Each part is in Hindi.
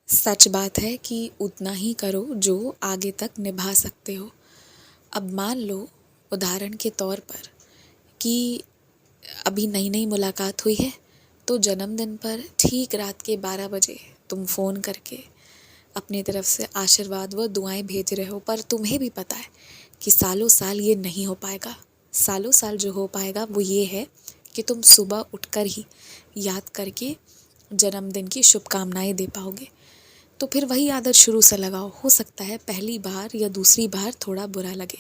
सच बात है कि उतना ही करो जो आगे तक निभा सकते हो। अब मान लो उदाहरण के तौर पर कि अभी नई नई मुलाकात हुई है, तो जन्मदिन पर ठीक रात के 12 बजे तुम फ़ोन करके अपनी तरफ से आशीर्वाद व दुआएं भेज रहे हो, पर तुम्हें भी पता है कि सालों साल ये नहीं हो पाएगा। सालों साल जो हो पाएगा वो ये है कि तुम सुबह उठकर ही याद करके जन्मदिन की शुभकामनाएं दे पाओगे। तो फिर वही आदत शुरू से लगाओ। हो सकता है पहली बार या दूसरी बार थोड़ा बुरा लगे,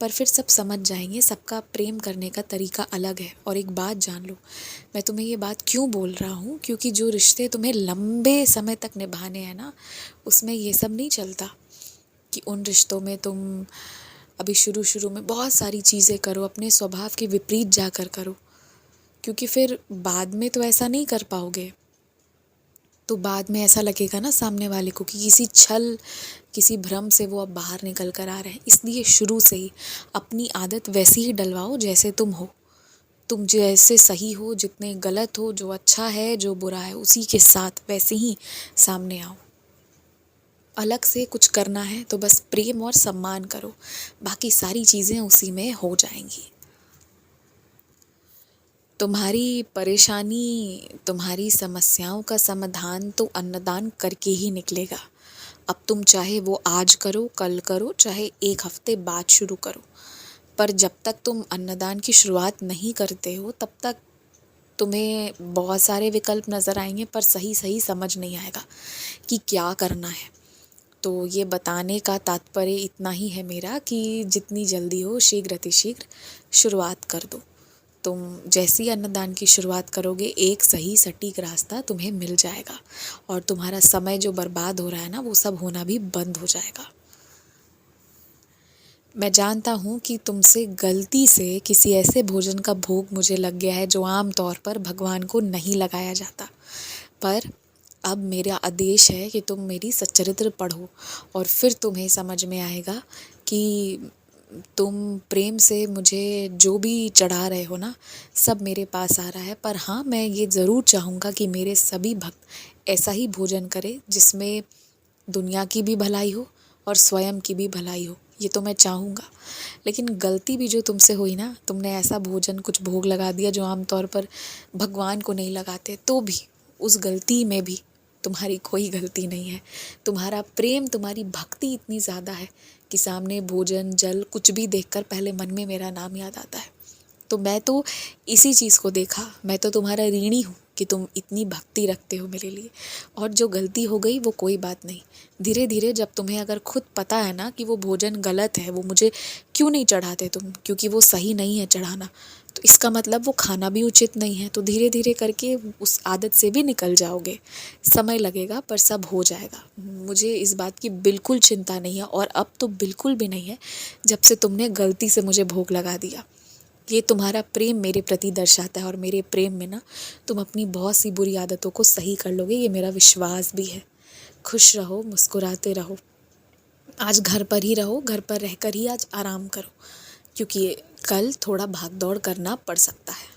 पर फिर सब समझ जाएंगे। सबका प्रेम करने का तरीका अलग है। और एक बात जान लो, मैं तुम्हें ये बात क्यों बोल रहा हूँ, क्योंकि जो रिश्ते तुम्हें लंबे समय तक निभाने हैं ना, उसमें ये सब नहीं चलता कि उन रिश्तों में तुम अभी शुरू शुरू में बहुत सारी चीज़ें करो, अपने स्वभाव के विपरीत जाकर करो, क्योंकि फिर बाद में तो ऐसा नहीं कर पाओगे। तो बाद में ऐसा लगेगा ना सामने वाले को कि किसी छल, किसी भ्रम से वो अब बाहर निकल कर आ रहे हैं। इसलिए शुरू से ही अपनी आदत वैसी ही डलवाओ जैसे तुम हो। तुम जैसे सही हो, जितने गलत हो, जो अच्छा है जो बुरा है, उसी के साथ वैसे ही सामने आओ। अलग से कुछ करना है तो बस प्रेम और सम्मान करो, बाकी सारी चीज़ें उसी में हो जाएंगी। तुम्हारी परेशानी, तुम्हारी समस्याओं का समाधान तो अन्नदान करके ही निकलेगा। अब तुम चाहे वो आज करो, कल करो, चाहे एक हफ्ते बाद शुरू करो, पर जब तक तुम अन्नदान की शुरुआत नहीं करते हो तब तक तुम्हें बहुत सारे विकल्प नज़र आएंगे, पर सही सही समझ नहीं आएगा कि क्या करना है। तो ये बताने का तात्पर्य इतना ही है मेरा कि जितनी जल्दी हो शीघ्र अतिशीघ्र शुरुआत कर दो। तुम जैसी अन्नदान की शुरुआत करोगे, एक सही सटीक रास्ता तुम्हें मिल जाएगा और तुम्हारा समय जो बर्बाद हो रहा है ना, वो सब होना भी बंद हो जाएगा। मैं जानता हूँ कि तुमसे गलती से किसी ऐसे भोजन का भोग मुझे लग गया है जो आम तौर पर भगवान को नहीं लगाया जाता, पर अब मेरा आदेश है कि तुम मेरी सच्चरित्र पढ़ो और फिर तुम्हें समझ में आएगा कि तुम प्रेम से मुझे जो भी चढ़ा रहे हो ना, सब मेरे पास आ रहा है। पर हाँ, मैं ये ज़रूर चाहूँगा कि मेरे सभी भक्त ऐसा ही भोजन करें जिसमें दुनिया की भी भलाई हो और स्वयं की भी भलाई हो। ये तो मैं चाहूँगा, लेकिन गलती भी जो तुमसे हुई ना, तुमने ऐसा भोजन कुछ भोग लगा दिया जो आम तौर पर भगवान को नहीं लगाते, तो भी उस गलती में भी तुम्हारी कोई गलती नहीं है। तुम्हारा प्रेम, तुम्हारी भक्ति इतनी ज़्यादा है कि सामने भोजन जल कुछ भी देखकर पहले मन में मेरा नाम याद आता है। तो मैं तो इसी चीज़ को देखा, मैं तो तुम्हारा ऋणी हूँ कि तुम इतनी भक्ति रखते हो मेरे लिए। और जो गलती हो गई वो कोई बात नहीं। धीरे धीरे जब तुम्हें अगर खुद पता है ना कि वो भोजन गलत है, वो मुझे क्यों नहीं चढ़ाते तुम, क्योंकि वो सही नहीं है चढ़ाना, तो इसका मतलब वो खाना भी उचित नहीं है। तो धीरे धीरे करके उस आदत से भी निकल जाओगे। समय लगेगा पर सब हो जाएगा। मुझे इस बात की बिल्कुल चिंता नहीं है, और अब तो बिल्कुल भी नहीं है जब से तुमने गलती से मुझे भोग लगा दिया। ये तुम्हारा प्रेम मेरे प्रति दर्शाता है, और मेरे प्रेम में ना तुम अपनी बहुत सी बुरी आदतों को सही कर लोगे, ये मेरा विश्वास भी है। खुश रहो, मुस्कुराते रहो। आज घर पर ही रहो, घर पर रहकर ही आज आराम करो, क्योंकि कल थोड़ा भाग दौड़ करना पड़ सकता है।